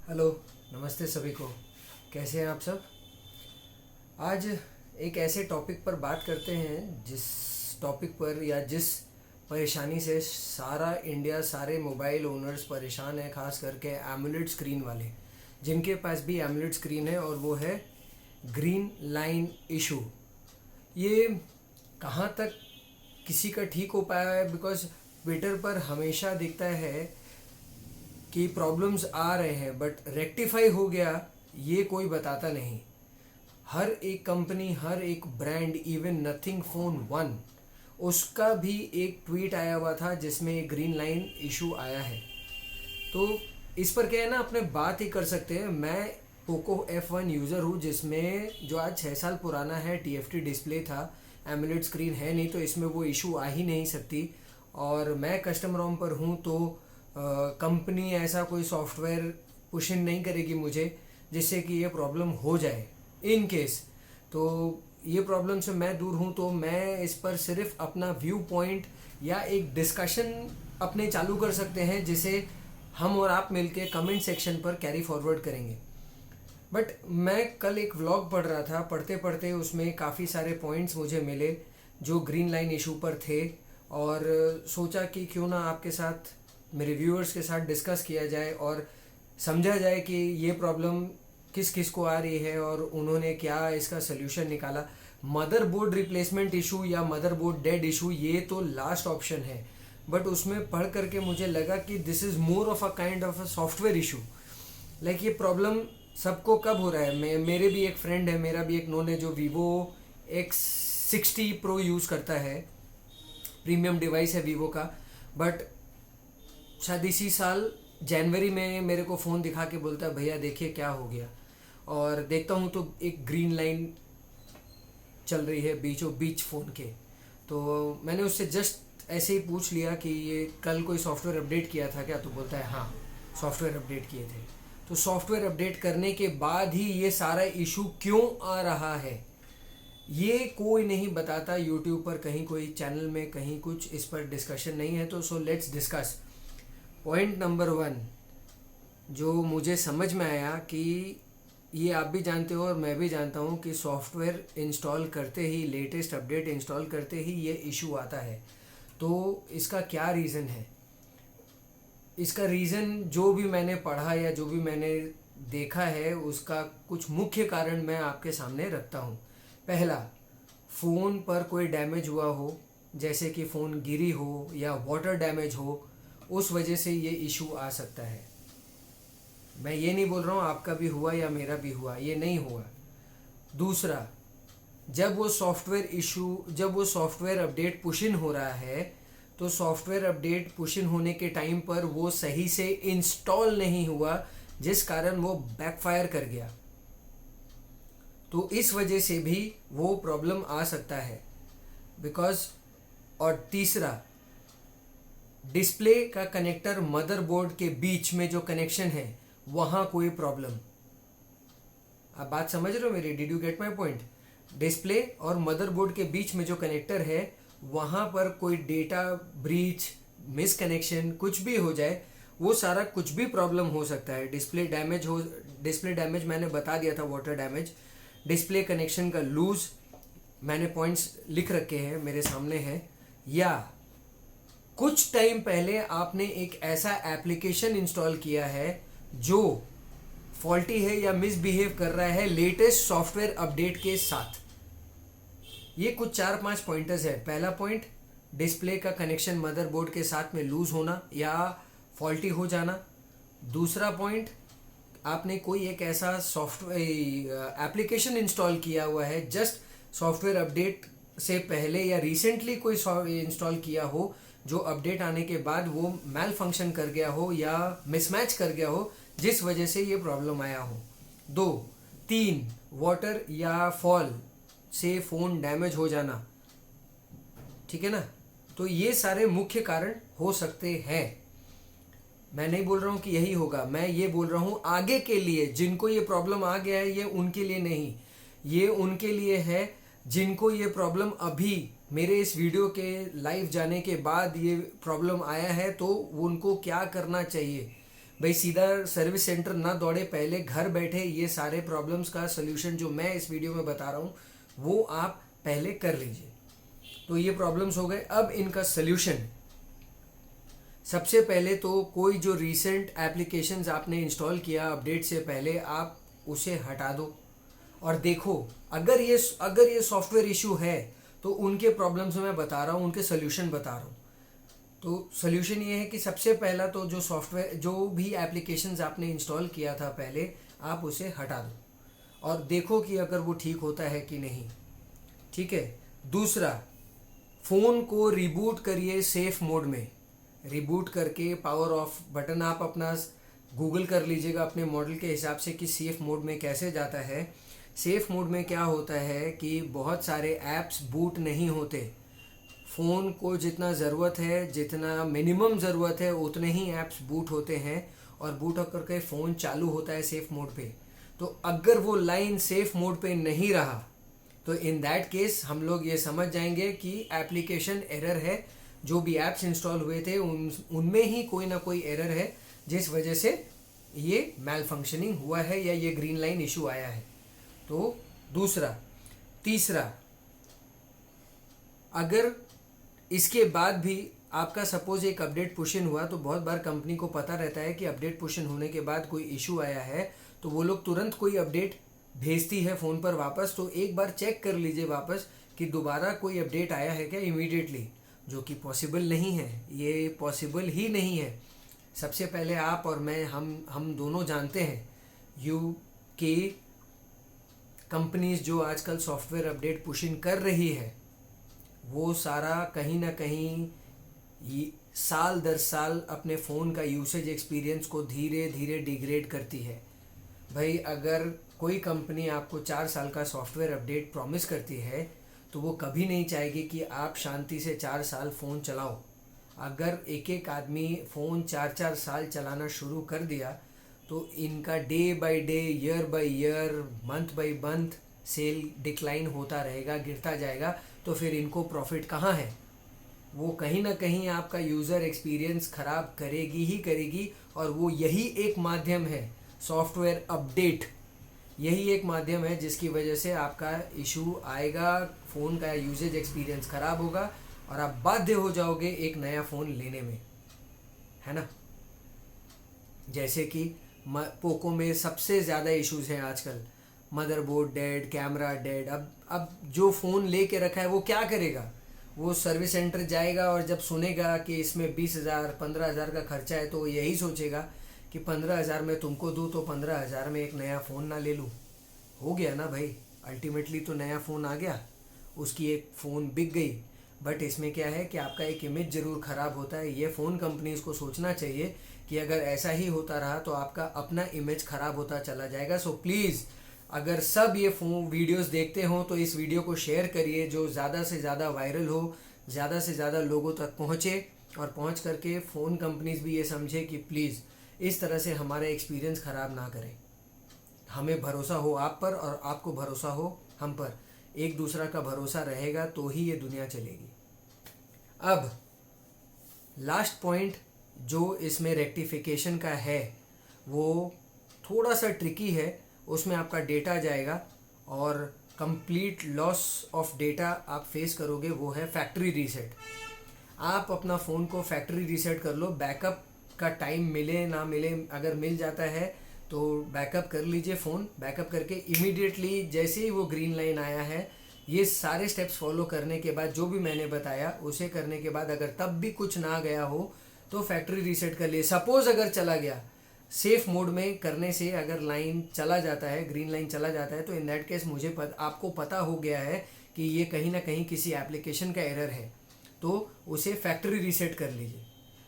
Hello. नमस्ते सभी को। कैसे हैं आप सब? आज एक ऐसे टॉपिक पर बात करते हैं जिस टॉपिक पर या जिस परेशानी से सारा इंडिया, सारे मोबाइल ओनर्स परेशान है, खास करके एमुलेट स्क्रीन वाले, जिनके पास भी एमुलेट स्क्रीन है, और वो है ग्रीन लाइन इशू। ये कहाँ तक किसी का ठीक हो पाया है? बिकॉज ट्विटर पर हमेशा दिखता है कि प्रॉब्लम्स आ रहे हैं, बट रेक्टिफाई हो गया ये कोई बताता नहीं। हर एक कंपनी, हर एक brand, even nothing phone one, उसका भी एक ट्वीट आया हुआ था जिसमें एक ग्रीन लाइन इशू आया है। तो इस पर क्या है ना, अपने बात ही कर सकते हैं। मैं पोको F1 यूज़र हूँ, जिसमें जो आज 6 साल पुराना है, TFT डिस्प्ले था, एमुलेट स्क्रीन है नहीं, तो इसमें वो इशू आ ही नहीं सकती। और मैं कस्टम रोम पर हूँ, तो कंपनी ऐसा कोई सॉफ्टवेयर पुश इन नहीं करेगी मुझे जिससे कि ये प्रॉब्लम हो जाए इन केस। तो ये प्रॉब्लम से मैं दूर हूँ, तो मैं इस पर सिर्फ अपना व्यू पॉइंट या एक डिस्कशन अपने चालू कर सकते हैं, जिसे हम और आप मिलके कमेंट सेक्शन पर कैरी फॉरवर्ड करेंगे। बट मैं कल एक व्लॉग पढ़ रहा था, पढ़ते पढ़ते उसमें काफ़ी सारे पॉइंट्स मुझे मिले जो ग्रीन लाइन इशू पर थे, और सोचा कि क्यों ना आपके साथ, मेरे व्यूअर्स के साथ डिस्कस किया जाए और समझा जाए कि ये प्रॉब्लम किस किस को आ रही है और उन्होंने क्या इसका सल्यूशन निकाला। मदरबोर्ड रिप्लेसमेंट इशू या मदरबोर्ड डेड इशू, ये तो लास्ट ऑप्शन है, बट उसमें पढ़ करके मुझे लगा कि this is more of a kind of a software issue. Like ये प्रॉब्लम सबको कब हो रहा है? मेरे भी एक फ्रेंड है, मेरा भी एक नोन है जो वीवो X60 प्रो यूज़ करता है, प्रीमियम डिवाइस है वीवो का। बट शायद इसी साल जनवरी में मेरे को फ़ोन दिखा के बोलता है, भैया देखिए क्या हो गया। और देखता हूँ तो एक ग्रीन लाइन चल रही है बीचों बीच फ़ोन के। तो मैंने उससे जस्ट ऐसे ही पूछ लिया कि ये कल कोई सॉफ्टवेयर अपडेट किया था क्या? तो बोलता है हाँ, सॉफ्टवेयर अपडेट किए थे। तो सॉफ्टवेयर अपडेट करने के बाद ही ये सारा इशू क्यों आ रहा है, ये कोई नहीं बताता। यूट्यूब पर कहीं कोई चैनल में कहीं कुछ इस पर डिस्कशन नहीं है। तो so let's discuss. Point number 1 जो मुझे समझ में आया, कि ये आप भी जानते हो और मैं भी जानता हूँ कि सॉफ्टवेयर इंस्टॉल करते ही, लेटेस्ट अपडेट इंस्टॉल करते ही ये इशू आता है। तो इसका क्या रीज़न है? इसका रीज़न जो भी मैंने पढ़ा या जो भी मैंने देखा है, उसका कुछ मुख्य कारण मैं आपके सामने रखता हूँ। पहला, फ़ोन पर कोई डैमेज हुआ हो, जैसे कि फ़ोन गिरी हो या वाटर डैमेज हो, उस वजह से ये इशू आ सकता है। मैं ये नहीं बोल रहा हूँ आपका भी हुआ या मेरा भी हुआ, ये नहीं हुआ। दूसरा, जब वो सॉफ्टवेयर अपडेट पुश इन हो रहा है, तो सॉफ्टवेयर अपडेट पुश इन होने के टाइम पर वो सही से इंस्टॉल नहीं हुआ, जिस कारण वो बैकफायर कर गया। तो इस वजह से भी वो प्रॉब्लम आ सकता है। बिकॉज, और तीसरा, डिस्प्ले का कनेक्टर मदरबोर्ड के बीच में जो कनेक्शन है, वहाँ कोई प्रॉब्लम। आप बात समझ रहे हो मेरी? Did you get my point? Display और मदरबोर्ड के बीच में जो कनेक्टर है, वहाँ पर कोई डेटा ब्रीच, मिस कनेक्शन कुछ भी हो जाए, वो सारा कुछ भी प्रॉब्लम हो सकता है। डिस्प्ले डैमेज मैंने बता दिया था, वाटर डैमेज, डिस्प्ले कनेक्शन का लूज, मैंने पॉइंट्स लिख रखे हैं, मेरे सामने है। या कुछ टाइम पहले आपने एक ऐसा एप्लीकेशन इंस्टॉल किया है जो फॉल्टी है या मिसबिहेव कर रहा है लेटेस्ट सॉफ्टवेयर अपडेट के साथ। ये कुछ 4-5 पॉइंटर्स है। पहला पॉइंट, डिस्प्ले का कनेक्शन मदरबोर्ड के साथ में लूज होना या फॉल्टी हो जाना। दूसरा पॉइंट, आपने कोई एक ऐसा सॉफ्टवेयर एप्लीकेशन इंस्टॉल किया हुआ है, जस्ट सॉफ्टवेयर अपडेट से पहले या रिसेंटली कोई इंस्टॉल किया हो, जो अपडेट आने के बाद वो मैल फंक्शन कर गया हो या मिसमैच कर गया हो, जिस वजह से ये प्रॉब्लम आया हो। 2, 3, वाटर या फॉल से फ़ोन डैमेज हो जाना। ठीक है ना? तो ये सारे मुख्य कारण हो सकते हैं। मैं नहीं बोल रहा हूँ कि यही होगा, मैं ये बोल रहा हूँ आगे के लिए जिनको ये प्रॉब्लम आ गया है, ये उनके लिए नहीं, ये उनके लिए है जिनको ये प्रॉब्लम अभी मेरे इस वीडियो के लाइव जाने के बाद ये प्रॉब्लम आया है, तो उनको क्या करना चाहिए। भाई सीधा सर्विस सेंटर ना दौड़े, पहले घर बैठे ये सारे प्रॉब्लम्स का सोल्यूशन जो मैं इस वीडियो में बता रहा हूँ वो आप पहले कर लीजिए। तो ये प्रॉब्लम्स हो गए। अब इनका सोल्यूशन, सबसे पहले तो कोई जो रीसेंट एप्लीकेशंस आपने इंस्टॉल किया अपडेट से पहले, आप उसे हटा दो और देखो अगर ये सॉफ्टवेयर इशू है तो उनके प्रॉब्लम्स मैं बता रहा हूँ, उनके सोल्यूशन बता रहा हूँ। तो सोल्यूशन ये है कि सबसे पहला तो जो सॉफ्टवेयर, जो भी एप्लीकेशंस आपने इंस्टॉल किया था पहले, आप उसे हटा दो और देखो कि अगर वो ठीक होता है कि नहीं। ठीक है। दूसरा, फ़ोन को रिबूट करिए सेफ मोड में। रिबूट करके पावर ऑफ बटन आप अपना गूगल कर लीजिएगा अपने मॉडल के हिसाब से कि सेफ मोड में कैसे जाता है। सेफ मोड में क्या होता है कि बहुत सारे ऐप्स बूट नहीं होते। फ़ोन को जितना ज़रूरत है, जितना मिनिमम ज़रूरत है, उतने ही ऐप्स बूट होते हैं और बूट होकर के फ़ोन चालू होता है सेफ मोड पे। तो अगर वो लाइन सेफ मोड पे नहीं रहा तो इन दैट केस हम लोग ये समझ जाएंगे कि एप्लीकेशन एरर है। जो भी ऐप्स इंस्टॉल हुए थे उनमें ही कोई ना कोई एरर है जिस वजह से ये मैल फंक्शनिंग हुआ है या ये ग्रीन लाइन इशू आया है। तो दूसरा। तीसरा, अगर इसके बाद भी आपका सपोज एक अपडेट पुश इन हुआ, तो बहुत बार कंपनी को पता रहता है कि अपडेट पुश इन होने के बाद कोई इशू आया है तो वो लोग तुरंत कोई अपडेट भेजती है फ़ोन पर वापस। तो एक बार चेक कर लीजिए वापस कि दोबारा कोई अपडेट आया है क्या इमीडिएटली, जो कि पॉसिबल नहीं है। ये पॉसिबल ही नहीं है। सबसे पहले आप और मैं, हम दोनों जानते हैं यूके कंपनीज जो आजकल सॉफ्टवेयर अपडेट पुशिंग कर रही है वो सारा कहीं ना कहीं साल दर साल अपने फ़ोन का यूसेज एक्सपीरियंस को धीरे धीरे डिग्रेड करती है। भाई अगर कोई कंपनी आपको 4 साल का सॉफ्टवेयर अपडेट प्रॉमिस करती है तो वो कभी नहीं चाहेगी कि आप शांति से 4 साल फ़ोन चलाओ। अगर एक एक आदमी फ़ोन 4-4 साल चलाना शुरू कर दिया तो इनका day by day, year by year, month by month sale decline होता रहेगा, गिरता जाएगा। तो फिर इनको प्रॉफिट कहाँ है? वो कहीं ना कहीं आपका यूज़र एक्सपीरियंस ख़राब करेगी ही करेगी। और वो यही एक माध्यम है, सॉफ्टवेयर अपडेट, यही एक माध्यम है जिसकी वजह से आपका इशू आएगा, फ़ोन का यूजेज एक्सपीरियंस ख़राब होगा और आप बाध्य हो जाओगे एक नया फ़ोन लेने में, है ना। जैसे कि पोको में सबसे ज़्यादा इश्यूज हैं आजकल, मदरबोर्ड डेड, कैमरा डेड। अब जो फ़ोन ले के रखा है वो क्या करेगा? वो सर्विस सेंटर जाएगा और जब सुनेगा कि इसमें 20,000 15,000 का खर्चा है तो वो यही सोचेगा कि 15,000 में तुमको दूँ तो 15,000 में एक नया फ़ोन ना ले लूँ। हो गया ना भाई, अल्टीमेटली तो नया फ़ोन आ गया, उसकी एक फ़ोन बिक गई। बट इसमें क्या है कि आपका एक इमेज ज़रूर ख़राब होता है। ये फ़ोन कंपनीज़ को सोचना चाहिए कि अगर ऐसा ही होता रहा तो आपका अपना इमेज ख़राब होता चला जाएगा। सो प्लीज़, अगर सब ये फ़ोन वीडियोस देखते हो तो इस वीडियो को शेयर करिए, जो ज़्यादा से ज़्यादा वायरल हो, ज़्यादा से ज़्यादा लोगों तक पहुँचे और पहुँच करके फ़ोन कंपनीज़ भी ये समझे कि प्लीज़ इस तरह से हमारा एक्सपीरियंस ख़राब ना करें। हमें भरोसा हो आप पर और आपको भरोसा हो हम पर। एक दूसरा का भरोसा रहेगा तो ही ये दुनिया चलेगी। अब लास्ट पॉइंट जो इसमें रेक्टिफिकेशन का है वो थोड़ा सा ट्रिकी है। उसमें आपका डेटा जाएगा और कंप्लीट लॉस ऑफ डेटा आप फेस करोगे, वो है फैक्ट्री रीसेट। आप अपना फ़ोन को फैक्ट्री रीसेट कर लो। बैकअप का टाइम मिले ना मिले, अगर मिल जाता है तो बैकअप कर लीजिए फ़ोन। बैकअप करके इमीडिएटली जैसे ही वो ग्रीन लाइन आया है, ये सारे स्टेप्स फॉलो करने के बाद, जो भी मैंने बताया उसे करने के बाद अगर तब भी कुछ ना गया हो तो फैक्ट्री रीसेट कर लिए। सपोज़ अगर चला गया, सेफ मोड में करने से अगर लाइन चला जाता है, ग्रीन लाइन चला जाता है, तो इन दैट केस आपको पता हो गया है कि ये कहीं ना कहीं किसी एप्लीकेशन का एरर है, तो उसे फैक्ट्री रीसेट कर लीजिए।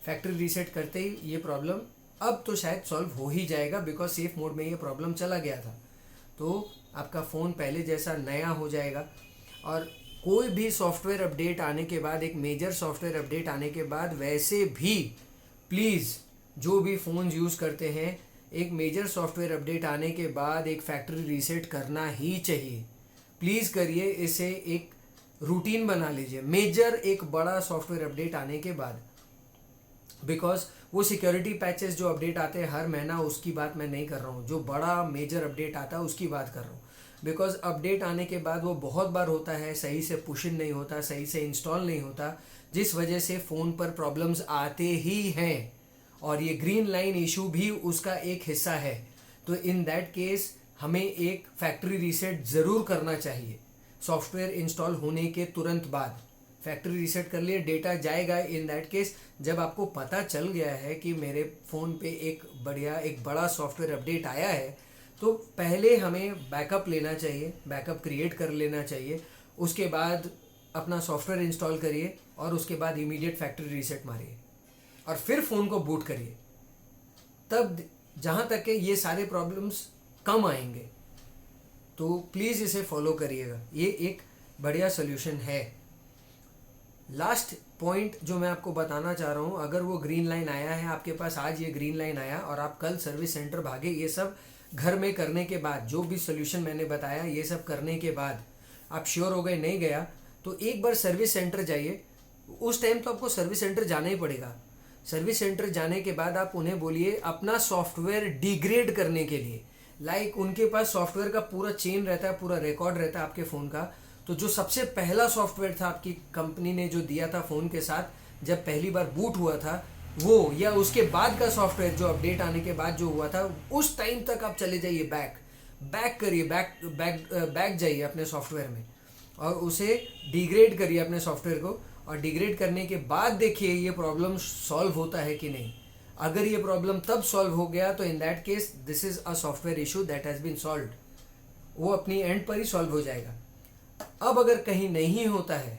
फैक्ट्री रीसेट करते ही ये प्रॉब्लम अब तो शायद सॉल्व हो ही जाएगा, बिकॉज सेफ मोड में ये प्रॉब्लम चला गया था। तो आपका फ़ोन पहले जैसा नया हो जाएगा। और कोई भी सॉफ्टवेयर अपडेट आने के बाद, एक मेजर सॉफ्टवेयर अपडेट आने के बाद, वैसे भी प्लीज़ जो भी फ़ोन यूज़ करते हैं, एक मेजर सॉफ्टवेयर अपडेट आने के बाद एक फैक्ट्री रीसेट करना ही चाहिए। प्लीज़ करिए, इसे एक रूटीन बना लीजिए। मेजर एक बड़ा सॉफ्टवेयर अपडेट आने के बाद बिकॉज वो सिक्योरिटी पैचेस जो अपडेट आते हैं हर महीना, उसकी बात मैं नहीं कर रहा हूँ। जो बड़ा मेजर अपडेट आता है उसकी बात कर रहा हूँ। बिकॉज अपडेट आने के बाद वो बहुत बार होता है सही से पुश इन नहीं होता, सही से इंस्टॉल नहीं होता, जिस वजह से फ़ोन पर प्रॉब्लम्स आते ही हैं। और ये ग्रीन लाइन इशू भी उसका एक हिस्सा है। तो इन दैट केस हमें एक फैक्ट्री रीसेट ज़रूर करना चाहिए। सॉफ्टवेयर इंस्टॉल होने के तुरंत बाद फैक्ट्री रीसेट कर लिए, डेटा जाएगा। इन दैट केस जब आपको पता चल गया है कि मेरे फ़ोन पे एक बड़ा सॉफ्टवेयर अपडेट आया है, तो पहले हमें बैकअप लेना चाहिए, बैकअप क्रिएट कर लेना चाहिए। उसके बाद अपना सॉफ्टवेयर इंस्टॉल करिए और उसके बाद इमीडिएट फैक्ट्री रीसेट मारिए और फिर फ़ोन को बूट करिए। तब जहाँ तक कि ये सारे प्रॉब्लम्स कम आएंगे। तो प्लीज़ इसे फॉलो करिएगा, ये एक बढ़िया सोल्यूशन है। लास्ट पॉइंट जो मैं आपको बताना चाह रहा हूँ, अगर वो ग्रीन लाइन आया है आपके पास, आज ये ग्रीन लाइन आया और आप कल सर्विस सेंटर भागे, ये सब घर में करने के बाद, जो भी सोल्यूशन मैंने बताया ये सब करने के बाद आप श्योर हो गए नहीं गया, तो एक बार सर्विस सेंटर जाइए। उस टाइम तो आपको सर्विस सेंटर जाना ही पड़ेगा। सर्विस सेंटर जाने के बाद आप उन्हें बोलिए अपना सॉफ्टवेयर डिग्रेड करने के लिए। उनके पास सॉफ्टवेयर का पूरा चेन रहता है, पूरा रिकॉर्ड रहता है आपके फ़ोन का। तो जो सबसे पहला सॉफ्टवेयर था आपकी कंपनी ने जो दिया था फ़ोन के साथ, जब पहली बार बूट हुआ था वो, या उसके बाद का सॉफ्टवेयर जो अपडेट आने के बाद जो हुआ था, उस टाइम तक आप चले जाइए, बैक जाइए अपने सॉफ्टवेयर में और उसे डिग्रेड करिए अपने सॉफ्टवेयर को। और डिग्रेड करने के बाद देखिए ये प्रॉब्लम सॉल्व होता है कि नहीं। अगर ये प्रॉब्लम तब सॉल्व हो गया तो in that case this is a software issue that has been solved, वो अपनी एंड पर ही सॉल्व हो जाएगा। अब अगर कहीं नहीं होता है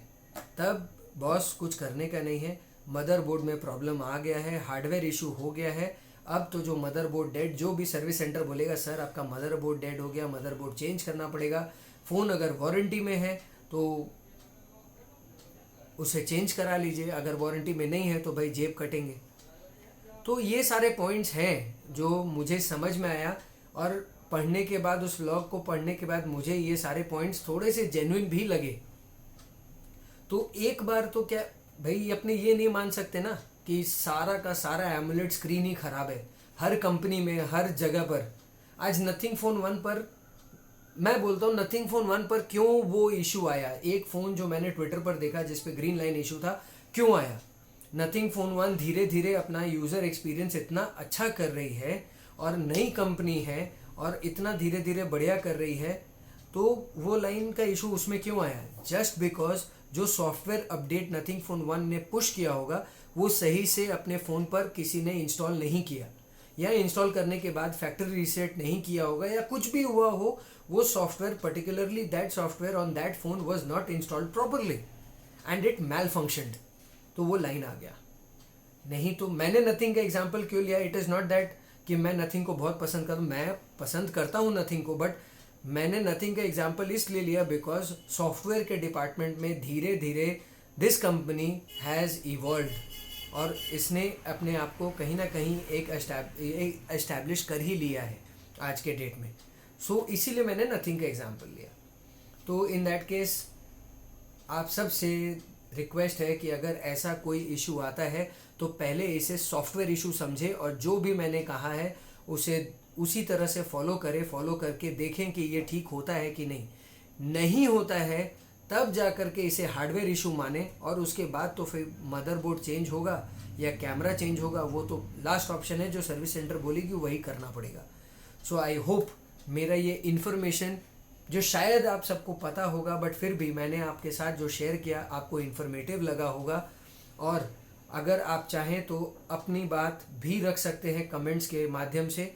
तब बॉस कुछ करने का नहीं है। मदरबोर्ड में प्रॉब्लम आ गया है, हार्डवेयर इशू हो गया है। अब तो जो मदरबोर्ड डेड, जो भी सर्विस सेंटर बोलेगा सर आपका मदरबोर्ड डेड हो गया, मदरबोर्ड चेंज करना पड़ेगा। फ़ोन अगर वारंटी में है तो उसे चेंज करा लीजिए, अगर वारंटी में नहीं है तो भाई जेब कटेंगे। तो ये सारे पॉइंट्स हैं जो मुझे समझ में आया, और पढ़ने के बाद, उस व्लॉग को पढ़ने के बाद मुझे ये सारे पॉइंट्स थोड़े से जेन्युइन भी लगे। तो एक बार तो क्या भाई अपने ये नहीं मान सकते ना कि सारा का सारा एमुलेट स्क्रीन ही ख़राब है हर कंपनी में, हर जगह पर। आज नथिंग फ़ोन 1 पर, मैं बोलता हूँ नथिंग फ़ोन 1 पर क्यों वो इशू आया। एक फ़ोन जो मैंने ट्विटर पर देखा जिस पे ग्रीन लाइन इशू था, क्यों आया। नथिंग फ़ोन 1 धीरे धीरे अपना यूज़र एक्सपीरियंस इतना अच्छा कर रही है और नई कंपनी है और इतना धीरे धीरे बढ़िया कर रही है, तो वो लाइन का इशू उसमें क्यों आया। जस्ट बिकॉज जो सॉफ्टवेयर अपडेट नथिंग फ़ोन 1 ने पुश किया होगा वो सही से अपने फ़ोन पर किसी ने इंस्टॉल नहीं किया, या इंस्टॉल करने के बाद फैक्ट्री रीसेट नहीं किया होगा, या कुछ भी हुआ हो, वो software particularly that software on that phone was not installed properly and it malfunctioned, तो वो लाइन आ गया। नहीं तो मैंने नथिंग का एग्जाम्पल क्यों लिया, इट इज़ नॉट दैट कि मैं नथिंग को बहुत पसंद करता हूँ, मैं पसंद करता हूँ नथिंग को, बट मैंने नथिंग का एग्जाम्पल इसलिए लिया बिकॉज सॉफ्टवेयर के डिपार्टमेंट में धीरे धीरे दिस कंपनी हैज़ इवॉल्व और इसने अपने आप को कहीं ना कहीं एक एस्टैब्लिश कर ही लिया है आज के डेट में। सो इसीलिए मैंने नथिंग का एग्जाम्पल लिया। तो इन दैट केस आप सब से रिक्वेस्ट है कि अगर ऐसा कोई इशू आता है तो पहले इसे सॉफ्टवेयर इशू समझे और जो भी मैंने कहा है उसे उसी तरह से फॉलो करें, फॉलो करके देखें कि ये ठीक होता है कि नहीं होता है तब जा कर के इसे हार्डवेयर इशू माने, और उसके बाद तो फिर मदरबोर्ड चेंज होगा या कैमरा चेंज होगा, वो तो लास्ट ऑप्शन है जो सर्विस सेंटर बोलेगी वही करना पड़ेगा। सो आई होप मेरा ये इन्फॉर्मेशन जो शायद आप सबको पता होगा बट फिर भी मैंने आपके साथ जो शेयर किया आपको इन्फॉर्मेटिव लगा होगा, और अगर आप चाहें तो अपनी बात भी रख सकते हैं कमेंट्स के माध्यम से।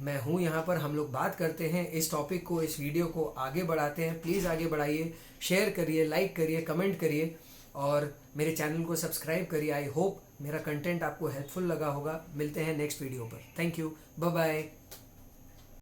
मैं हूँ यहाँ पर, हम लोग बात करते हैं इस टॉपिक को, इस वीडियो को आगे बढ़ाते हैं। प्लीज़ आगे बढ़ाइए, शेयर करिए, लाइक करिए, कमेंट करिए और मेरे चैनल को सब्सक्राइब करिए। आई होप मेरा कंटेंट आपको हेल्पफुल लगा होगा। मिलते हैं नेक्स्ट वीडियो पर। Thank you, bye bye.